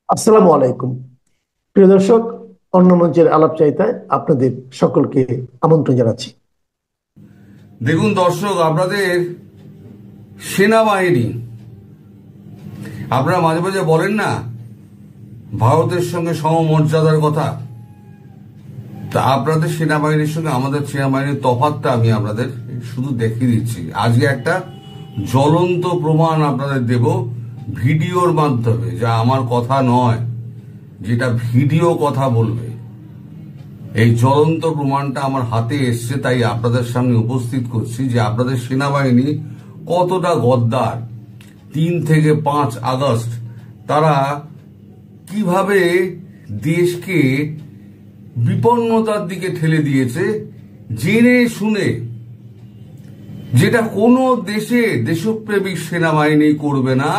আসসালামু আলাইকুম। প্রিয় দর্শক, অন্য মঞ্চের আলাপচারিতায় আপনাদের সকলকে আমন্ত্রণ জানাচ্ছি। দেখুন দর্শক, আপনাদের সেনাবাহিনী, আপনারা মাঝে মাঝে বলেন না ভারতের সঙ্গে সমমর্যাদার কথা, তা আপনাদের সেনাবাহিনীর সঙ্গে আমাদের সেনাবাহিনীর তফাৎটা আমি আপনাদের শুধু দেখিয়ে দিচ্ছি। আজকে একটা জ্বলন্ত প্রমাণ আপনাদের দেব ভিডিওর মাধ্যমে, যা আমার কথা নয়, যেটা ভিডিও কথা বলবে। এই জ্বলন্ত প্রমাণটা আমার হাতে এসছে, তাই আপনাদের সামনে উপস্থিত করছি যে আপনাদের সেনাবাহিনী কতটা গদ্দার। 3 থেকে 5 আগস্ট তারা কিভাবে দেশকে বিপন্নতার দিকে ঠেলে দিয়েছে জেনে শুনে, যেটা কোনো দেশপ্রেমিক সেনাবাহিনী করবে না,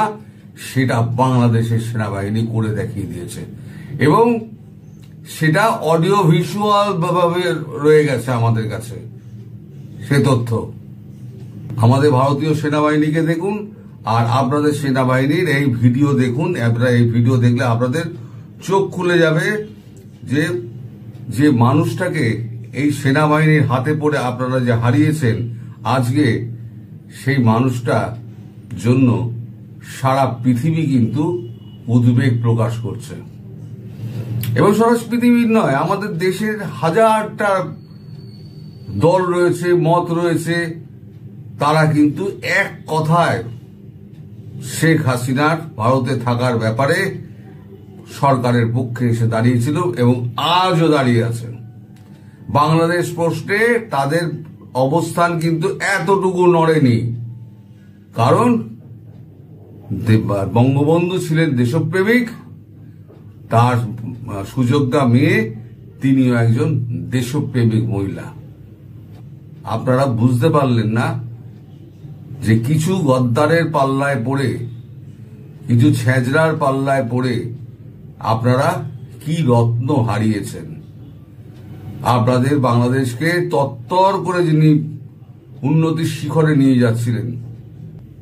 সেটা বাংলাদেশের সেনাবাহিনী করে দেখিয়ে দিয়েছে। এবং সেটা অডিও ভিজুয়াল ভাবে রয়ে গেছে আমাদের কাছে সে তথ্য। আমাদের ভারতীয় সেনাবাহিনীকে দেখুন আর আপনাদের সেনাবাহিনীর এই ভিডিও দেখুন। আপনারা এই ভিডিও দেখলে আপনাদের চোখ খুলে যাবে যে যে মানুষটাকে এই সেনাবাহিনীর হাতে পড়ে আপনারা যে হারিয়েছেন, আজকে সেই মানুষটা জন্য সারা পৃথিবী কিন্তু উদ্বেগ প্রকাশ করছে। এবং সারা পৃথিবীর নয়, আমাদের দেশের হাজারটা দল রয়েছে, মত রয়েছে, তারা কিন্তু এক কথায় শেখ হাসিনার ভারতে থাকার ব্যাপারে সরকারের পক্ষে এসে দাঁড়িয়েছিল এবং আজও দাঁড়িয়ে আছে। বাংলাদেশ প্রশ্নে তাদের অবস্থান কিন্তু এতটুকু নড়েনি, কারণ বঙ্গবন্ধু ছিলেন দেশপ্রেমিক, তার সুযোগ্যা মেয়ে তিনিও একজন দেশপ্রেমিক মহিলা। আপনারা বুঝতে পারলেন না যে কিছু গদ্দারের পাল্লায় পড়ে, কিছু ছেঁচড়ার পাল্লায় পড়ে আপনারা কি রত্ন হারিয়েছেন। আপনাদের বাংলাদেশকে তত্তর করে যিনি উন্নতির শিখরে নিয়ে যাচ্ছিলেন,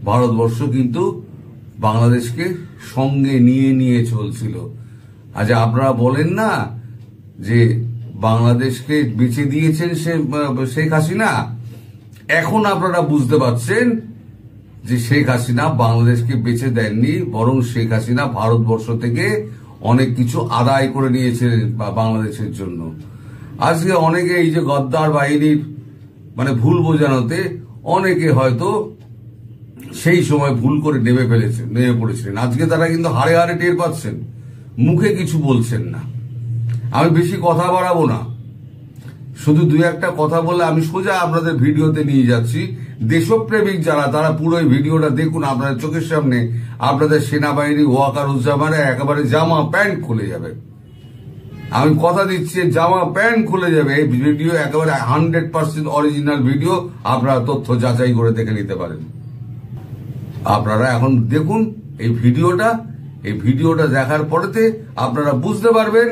ভারতবর্ষ কিন্তু বাংলাদেশকে সঙ্গে নিয়ে নিয়ে চলছিল। আজ আপনারা বলেন না যে বাংলাদেশকে বেঁচে দিয়েছেন শেখ হাসিনা। এখন আপনারা বুঝতে পারছেন যে শেখ হাসিনা বাংলাদেশকে বেঁচে দেননি, বরং শেখ হাসিনা ভারতবর্ষ থেকে অনেক কিছু আদায় করে নিয়েছিলেন বাংলাদেশের জন্য। আজকে অনেকে এই যে গদ্দার বাহিনীর ভুল বোঝানোতে অনেকে হয়তো সেই সময় ভুল করে নেমে পড়েছিলেন। আজকে তারা কিন্তু হাড়ে হাড়ে টের পাচ্ছেন, মুখে কিছু বলছেন না। আমি বেশি কথা বাড়াবো না, শুধু 2-1টা কথা বলে আমি সোজা আপনাদের ভিডিওতে নিয়ে যাচ্ছি। দেশপ্রেমিক যারা, তারা পুরো ভিডিওটা দেখুন। আপনাদের চোখের সামনে আপনাদের সেনাবাহিনী ওয়াকারুজ্জামানের একেবারে জামা প্যান্ট খুলে যাবে। আমি কথা দিচ্ছি, জামা প্যান্ট খুলে যাবে। এই ভিডিও একেবারে 100% অরিজিনাল ভিডিও, আপনারা তথ্য যাচাই করে দেখে নিতে পারেন। আপনারা এখন দেখুন এই ভিডিওটা। এই ভিডিওটা দেখার পরেতে আপনারা বুঝতে পারবেন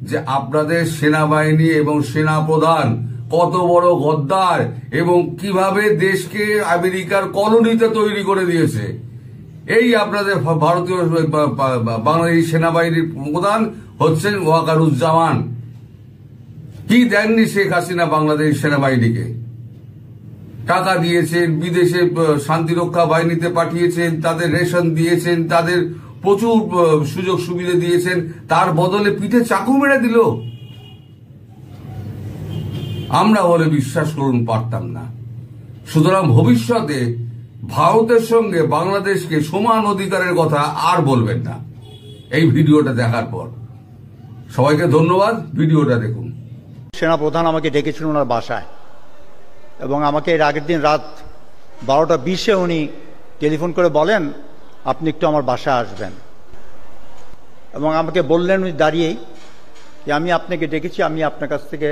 যে আপনাদের সেনাবাহিনী এবং সেনাপ্রধান কত বড় গদ্দার এবং কিভাবে দেশকে আমেরিকার কলোনিতে তৈরি করে দিয়েছে। এই আপনাদের ভারতীয় বাংলাদেশ সেনাবাহিনীর প্রধান হচ্ছেন ওয়াকারুজ্জামান। কি দেননি শেখ হাসিনা বাংলাদেশ সেনাবাহিনীকে? টাকা দিয়েছেন, বিদেশে শান্তিরক্ষা বাহিনীতে পাঠিয়েছেন, তাদের রেশন দিয়েছেন, তাদের প্রচুর সুযোগ সুবিধা দিয়েছেন, তার বদলে পিঠে চাকু মেরে দিল। আমরা বলে বিশ্বাস করুন পারতাম না। সুতরাং ভবিষ্যতে ভারতের সঙ্গে বাংলাদেশকে সমান অধিকারের কথা আর বলবেন না এই ভিডিওটা দেখার পর। সবাইকে ধন্যবাদ, ভিডিওটা দেখুন। সেনাপ্রধান আমাকে ডেকেছিলেন ওনার বাসায়, এবং আমাকে এর আগের দিন রাত 12টা 20-এ উনি টেলিফোন করে বলেন আপনি একটু আমার বাসায় আসবেন, এবং আমাকে বললেন উনি দাঁড়িয়েই যে আমি আপনাকে ডেকেছি, আমি আপনার কাছ থেকে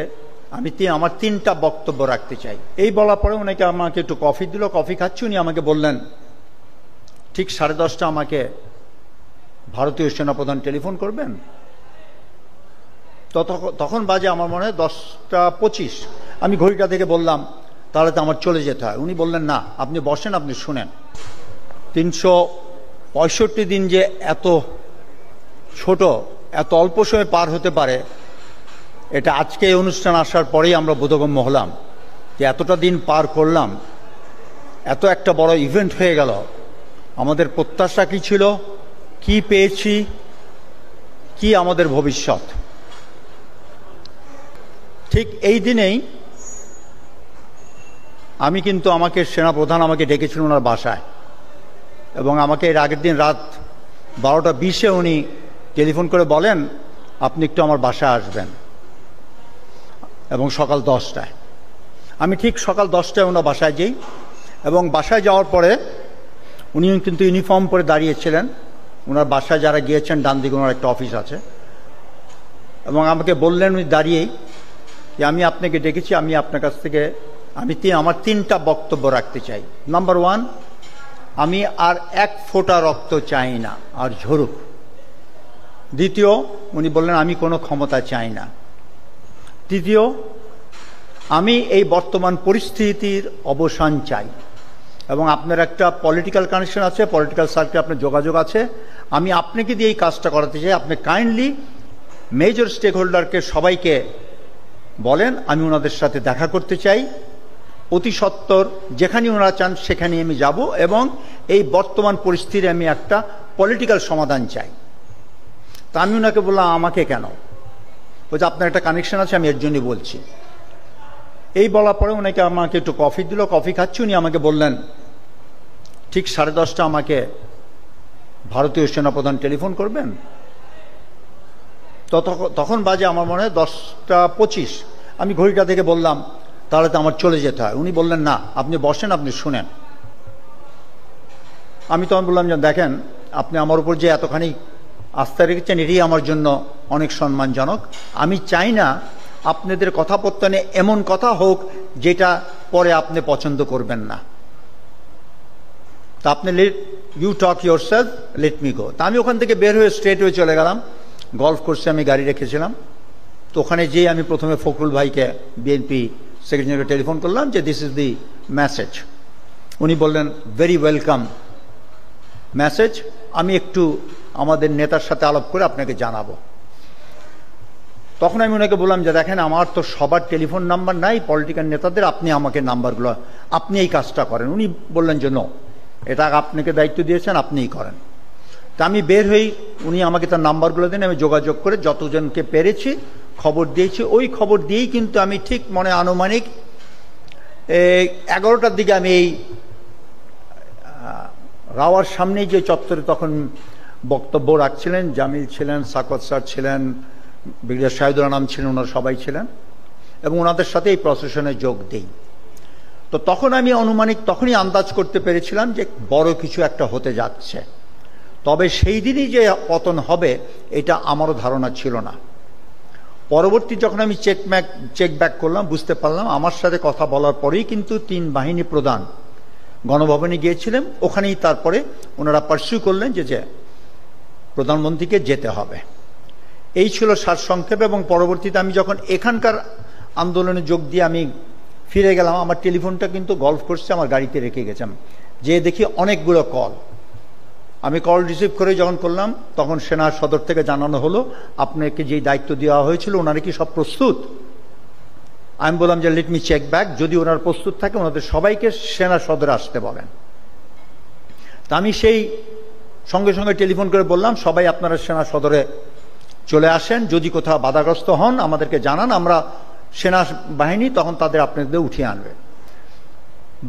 আমার 3টা বক্তব্য রাখতে চাই। এই বলার পরে উনাকে আমাকে একটু কফি দিল, কফি খাচ্ছি। উনি আমাকে বললেন ঠিক 10:30 আমাকে ভারতীয় সেনাপ্রধান টেলিফোন করবেন। তখন বাজে আমার মনে হয় 10টা 25। আমি ঘড়িটা দেখে বললাম তাহলে তো আমার চলে যেতে হয়। উনি বললেন না, আপনি বসেন, আপনি শুনেন। 365 দিন যে এত ছোট, এত অল্প সময় পার হতে পারে, এটা আজকে এই অনুষ্ঠান আসার পরেই আমরা বোধগম্য হলাম যে এতটা দিন পার করলাম, এত একটা বড় ইভেন্ট হয়ে গেল। আমাদের প্রত্যাশা কি ছিল, কি পেয়েছি, কি আমাদের ভবিষ্যৎ। ঠিক এই দিনেই আমি কিন্তু আমাকে সেনাপ্রধান আমাকে ডেকেছিলেন ওনার বাসায়, এবং আমাকে এর আগের দিন রাত 12:20 উনি টেলিফোন করে বলেন আপনি একটু আমার বাসায় আসবেন, এবং সকাল 10টায়। আমি ঠিক সকাল 10টায় ওনার বাসায় যাই, এবং বাসায় যাওয়ার পরে উনি কিন্তু ইউনিফর্ম পরে দাঁড়িয়েছিলেন। ওনার বাসায় যারা গিয়েছেন ডান দিকে ওনার একটা অফিস আছে, এবং আমাকে বললেন উনি দাঁড়িয়েই যে আমি আপনাকে ডেকেছি, আমি আপনার কাছ থেকে আমার 3টা বক্তব্য রাখতে চাই। নাম্বার 1, আমি আর 1 ফোঁটা রক্ত চাই না, আর ঝরুক। দ্বিতীয়, উনি বললেন আমি কোনো ক্ষমতা চাই না। তৃতীয়, আমি এই বর্তমান পরিস্থিতির অবসান চাই, এবং আপনার একটা পলিটিক্যাল কানেকশন আছে, পলিটিক্যাল সার্কেলে আপনার যোগাযোগ আছে, আমি আপনাকে দিয়ে এই কাজটা করাতে চাই। আপনি কাইন্ডলি মেজর স্টেক হোল্ডারকে সবাইকে বলেন আমি ওনাদের সাথে দেখা করতে চাই, অতি সত্বর যেখানে ওনারা চান সেখানে আমি যাব, এবং এই বর্তমান পরিস্থিতির আমি একটা পলিটিক্যাল সমাধান চাই। তা আমি ওনাকে বললাম আমাকে কেন? বলছে আপনার একটা কানেকশন আছে, আমি এর জন্যই বলছি। এই বলার পরে ওনাকে আমাকে একটু কফি দিল, কফি খাচ্ছি। উনি আমাকে বললেন ঠিক 10:30 আমাকে ভারতীয় সেনাপ্রধান টেলিফোন করবেন। তখন বাজে আমার মনে হয় 10:25। আমি ঘড়িটা দেখে বললাম তাহলে তো আমার চলে যেতে হয়। উনি বললেন না, আপনি বসেন, আপনি শুনেন। আমি তখন বললাম যে দেখেন, আপনি আমার উপর যে এতখানি আস্থা রেখেছেন এটাই আমার জন্য অনেক সম্মানজনক। আমি চাই না আপনাদের কথাপত্তনে এমন কথা হোক যেটা পরে আপনি পছন্দ করবেন না। তা আপনি you talk yourself, let me go. তা আমি ওখান থেকে বের হয়ে স্ট্রেট হয়ে চলে গেলাম। গলফ কোর্সে আমি গাড়ি রেখেছিলাম, তো ওখানে যেয়ে আমি প্রথমে ফখরুল ভাইকে, বিএনপি সেক্রেটারিকে টেলিফোন করলাম যে দিস ইজ দি মেসেজ। উনি বললেন ভেরি ওয়েলকাম মেসেজ, আমি একটু আমাদের নেতার সাথে আলাপ করে আপনাকে জানাবো। তখন আমি ওনাকে বললাম যে দেখেন আমার তো সবার টেলিফোন নাম্বার নাই পলিটিক্যাল নেতাদের, আপনি আমাকে নাম্বারগুলো, আপনি এই কাজটা করেন। উনি বললেন যে নো, এটা আপনাকে দায়িত্ব দিয়েছেন, আপনিই করেন। তা আমি বের হই, উনি আমাকে তার নাম্বারগুলো দেন, আমি যোগাযোগ করে যতজনকে পেরেছি খবর দিয়েছি। ওই খবর দিয়েই কিন্তু আমি ঠিক মনে আনুমানিক 11টার দিকে আমি এই রাওয়ার সামনেই যে চত্বরে তখন বক্তব্য রাখছিলেন, জামিল ছিলেন, সাকত স্যার ছিলেন, ব্রিগেডিয়ার শাহিদুল আনাম ছিলেন, ওনারা সবাই ছিলেন, এবং ওনাদের সাথে এই প্রসেশনে যোগ দিই। তো তখন আমি আনুমানিক তখনই আন্দাজ করতে পেরেছিলাম যে বড় কিছু একটা হতে যাচ্ছে। তবে সেই দিনই যে পতন হবে এটা আমারও ধারণা ছিল না। পরবর্তী যখন আমি চেক ব্যাক করলাম, বুঝতে পারলাম আমার সাথে কথা বলার পরেই কিন্তু 3 বাহিনী প্রধান গণভবনে গিয়েছিলেন। ওখানেই তারপরে ওনারা পার্সিউ করলেন যে প্রধানমন্ত্রীকে যেতে হবে। এই ছিল সারসংক্ষেপ। এবং পরবর্তীতে আমি যখন এখানকার আন্দোলনে যোগ দিয়ে আমি ফিরে গেলাম, আমার টেলিফোনটা কিন্তু গলফ কোর্সে আমার গাড়িতে রেখে গেছিলাম, যে দেখি অনেকগুলো কল। আমি কল রিসিভ করে যখন করলাম তখন সেনা সদর থেকে জানানো হলো আপনাকে যেই দায়িত্ব দেওয়া হয়েছিল ওনারা কি সব প্রস্তুত। আমি বললাম যে লেট মি চেক ব্যাক, যদি ওনার প্রস্তুত থাকে ওনাদের সবাইকে সেনা সদরে আসতে বলেন। তা আমি সেই সঙ্গে সঙ্গে টেলিফোন করে বললাম সবাই আপনারা সেনা সদরে চলে আসেন, যদি কোথাও বাধাগ্রস্ত হন আমাদেরকে জানান, আমরা সেনা বাহিনী তখন তাদের আপনাদের উঠিয়ে আনবে।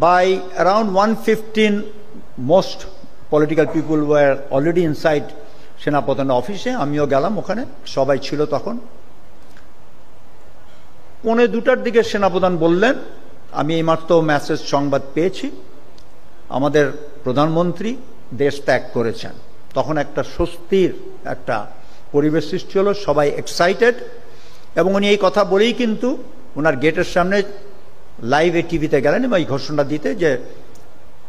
By around 1:15 most political people were already inside সেনাপ্রধান অফিসে, আমিও গেলাম ওখানে, সবাই ছিল তখন। 1:45 দিকে সেনাপ্রধান বললেন আমি এইমাত্র মেসেজ সংবাদ পেয়েছি আমাদের প্রধানমন্ত্রী দেশ ত্যাগ করেছেন। তখন একটা স্বস্তির একটা পরিবেশ সৃষ্টি হলো, সবাই এক্সাইটেড। এবং উনি এই কথা বলেই কিন্তু ওনার গেটের সামনে লাইভে টিভিতে গেলেন এবং এই ঘোষণা দিতে যে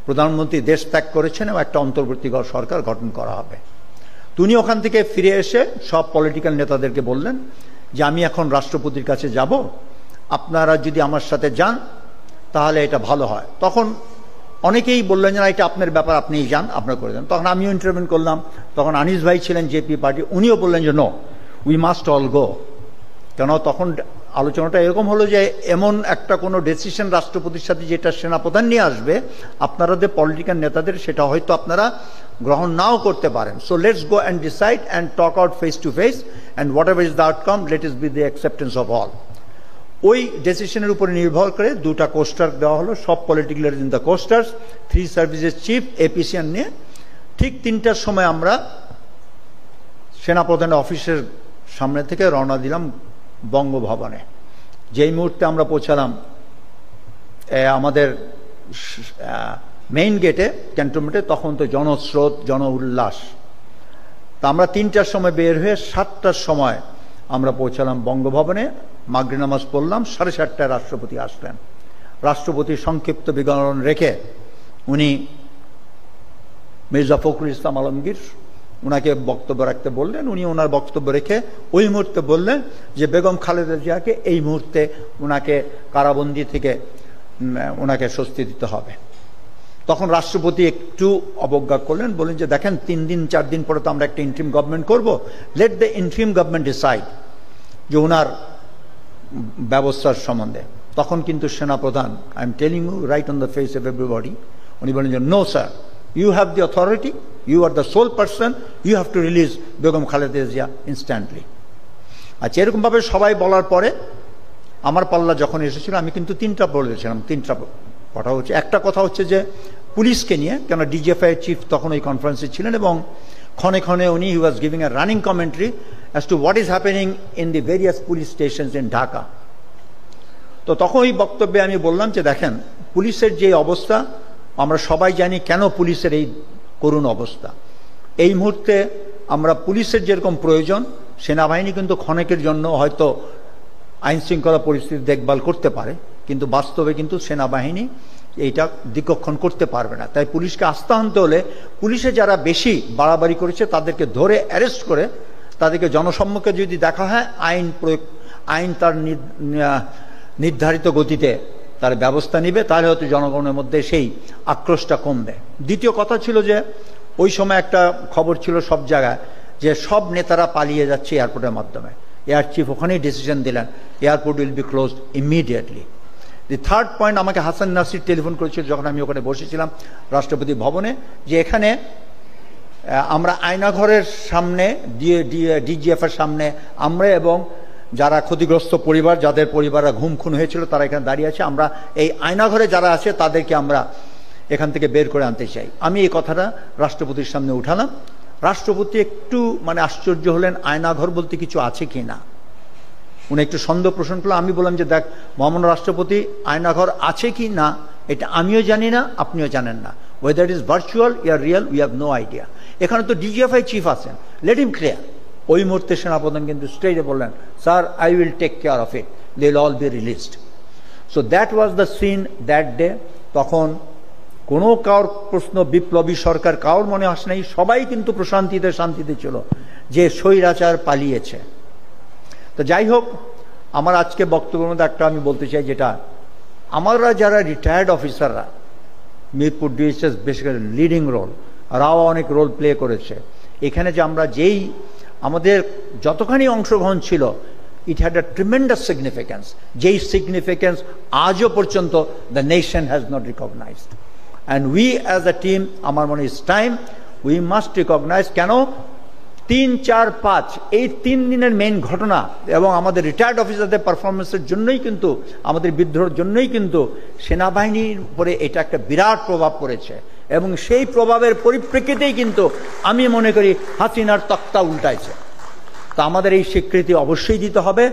প্রধানমন্ত্রী দেশ ত্যাগ করেছেন এবং একটা অন্তর্বর্তী সরকার গঠন করা হবে। তিনি ওখান থেকে ফিরে এসে সব পলিটিক্যাল নেতাদেরকে বললেন যে আমি এখন রাষ্ট্রপতির কাছে যাব, আপনারা যদি আমার সাথে যান তাহলে এটা ভালো হয়। তখন অনেকেই বললেন যে না এটা আপনার ব্যাপার, আপনিই যান, আপনার করে দেন। তখন আমিও ইন্টারভিউ করলাম, তখন আনিস ভাই ছিলেন জেপি পার্টি, উনিও বললেন যে no, we must all go. কেন তখন আলোচনাটা এরকম হলো যে এমন একটা কোনো ডিসিশন রাষ্ট্রপতির সাথে যেটা সেনাপ্রধান নিয়ে আসবে, আপনাদের পলিটিক্যাল নেতাদের সেটা হয়তো আপনারা গ্রহণ নাও করতে পারেন। So let's go and decide and talk out face to face and whatever is the outcome let us be the acceptance of all. ওই ডিসিশনের উপরে নির্ভর করে দুটা কোস্টার দেওয়া হলো, সব political leader in the coasters, 3 services chief, এপিসিয়ান নিয়ে ঠিক 3টার সময় আমরা সেনাপ্রধানের অফিসের সামনে থেকে রওনা দিলাম বঙ্গভবনে। যেই মুহূর্তে আমরা পৌঁছালাম আমাদের মেইন গেটে, ক্যান্টনমেন্টে, তখন তো জনস্রোত, জন উল্লাস। তা আমরা 3টার সময় বের হয়ে 7টার সময় আমরা পৌঁছালাম বঙ্গভবনে, মাগরিব নামাজ পড়লাম, 7:30টায় রাষ্ট্রপতি আসলেন। রাষ্ট্রপতির সংক্ষিপ্ত বিবরণ রেখে উনি মির্জা ফখরুল ইসলাম আলমগীর উনাকে বক্তব্য রাখতে বললেন। উনি ওনার বক্তব্য রেখে ওই মুহূর্তে বললেন যে বেগম খালেদা জিয়াকে এই মুহূর্তে ওনাকে কারাবন্দি থেকে ওনাকে স্বস্তি দিতে হবে। তখন রাষ্ট্রপতি একটু অবজ্ঞা করলেন, বললেন যে দেখেন 3 দিন 4 দিন পরে তো আমরা একটা ইন্টারিম গভর্নমেন্ট করব, let the interim government decide যে ওনার ব্যবস্থার সম্বন্ধে। তখন কিন্তু সেনাপ্রধান, I am telling you right on the face of everybody, উনি বলেন যে no sir, you have the authority, you are the sole person, you have to release Begum Khaleda Zia instantly। আচ্ছা, এরকমভাবে সবাই বলার পরে আমার পাল্লা যখন এসেছিল আমি কিন্তু 3টা বলেছিলাম। 3টা কথা হচ্ছে, একটা কথা হচ্ছে যে পুলিশকে নিয়ে, কেন ডিজিএফআই চিফ তখন ওই কনফারেন্সে ছিলেন এবং ক্ষণে ক্ষণে উনি he was giving a running commentary as to what is happening in the various police stations in Dhaka. তো তখন ওই বক্তব্যে আমি বললাম যে দেখেন পুলিশের যে অবস্থা, আমরা সবাই জানি কেন পুলিশের এই করুণ অবস্থা। এই মুহূর্তে আমরা পুলিশের যেরকম প্রয়োজন, সেনাবাহিনী কিন্তু ক্ষণেকের জন্য হয়তো আইন শৃঙ্খলা পরিস্থিতি দেখভাল করতে পারে, কিন্তু বাস্তবে কিন্তু সেনাবাহিনী এইটা দিকক্ষণ করতে পারবে না। তাই পুলিশকে আস্থা আনতে হলে পুলিশে যারা বেশি বাড়াবাড়ি করেছে তাদেরকে ধরে অ্যারেস্ট করে তাদেরকে জনসম্মুখে যদি দেখা হয়, আইন তার নির্ধারিত গতিতে তার ব্যবস্থা নিবে, তাহলে হয়তো জনগণের মধ্যে সেই আক্রোশটা কমবে। দ্বিতীয় কথা ছিল যে ওই সময় একটা খবর ছিল সব জায়গায় যে সব নেতারা পালিয়ে যাচ্ছে এয়ারপোর্টের মাধ্যমে। এয়ার চিফ ওখানেই ডিসিশন দিলেন airport will be closed immediately. The third point, আমাকে হাসান নাসির টেলিফোন করেছিল যখন আমি ওখানে বসেছিলাম রাষ্ট্রপতি ভবনে, যে এখানে আমরা আয়নাঘরের সামনে, ডিজিএফ এর সামনে আমরা এবং যারা ক্ষতিগ্রস্ত পরিবার, যাদের পরিবাররা ঘুম খুন হয়েছিল তারা এখানে দাঁড়িয়ে আছে, আমরা এই আয়নাঘরে যারা আছে তাদেরকে আমরা এখান থেকে বের করে আনতে চাই। আমি এই কথাটা রাষ্ট্রপতির সামনে উঠালাম। রাষ্ট্রপতি একটু আশ্চর্য হলেন, আয়নাঘর বলতে কিছু আছে কি না। উনি একটু সন্দেহ পোষণ করলেন। আমি বললাম যে দেখ মহামান্য রাষ্ট্রপতি, আয়নাঘর আছে কি না এটা আমিও জানি না, আপনিও জানেন না। Whether it is virtual or real we have no idea. এখানে তো ডিজিএফআই চিফ আছেন, লেট হিম ক্লিয়ার। ওই মুহূর্তে সেনাপ্রধান কিন্তু স্টেজে বললেন, sir I will take care of it, they will all be released. So that was the scene that day. তখন কোনো কারোর প্রশ্ন বিপ্লবী সরকার কারোর মনে আসে নাই, সবাই কিন্তু প্রশান্তিতে শান্তিতে ছিল যে স্বৈরাচার পালিয়েছে। তো যাই হোক, আমার আজকে বক্তব্যের মধ্যে একটা আমি বলতে চাই, যেটা আমরা যারা রিটায়ার্ড অফিসাররা, Mirpur DSS basically leading role, রাও অনেক রোল প্লে করেছে এখানে, যে আমরা যেই আমাদের যতখানি অংশগ্রহণ ছিল, it had a tremendous significance, যেই সিগনিফিক্যান্স আজও পর্যন্ত the nation has not recognised. And we as a team, আমার মনে is time we must recognise. কেন 3, 4, 5 এই 3 দিনের মেইন ঘটনা এবং আমাদের রিটায়ার্ড অফিসারদের পারফরমেন্সের জন্যই কিন্তু, আমাদের বিদ্রোহের জন্যই কিন্তু সেনাবাহিনীর উপরে এটা একটা বিরাট প্রভাব পড়েছে এবং সেই প্রভাবের পরিপ্রেক্ষিতেই কিন্তু আমি মনে করি হাসিনার তক্তা উল্টাইছে। তা আমাদের এই স্বীকৃতি অবশ্যই দিতে হবে।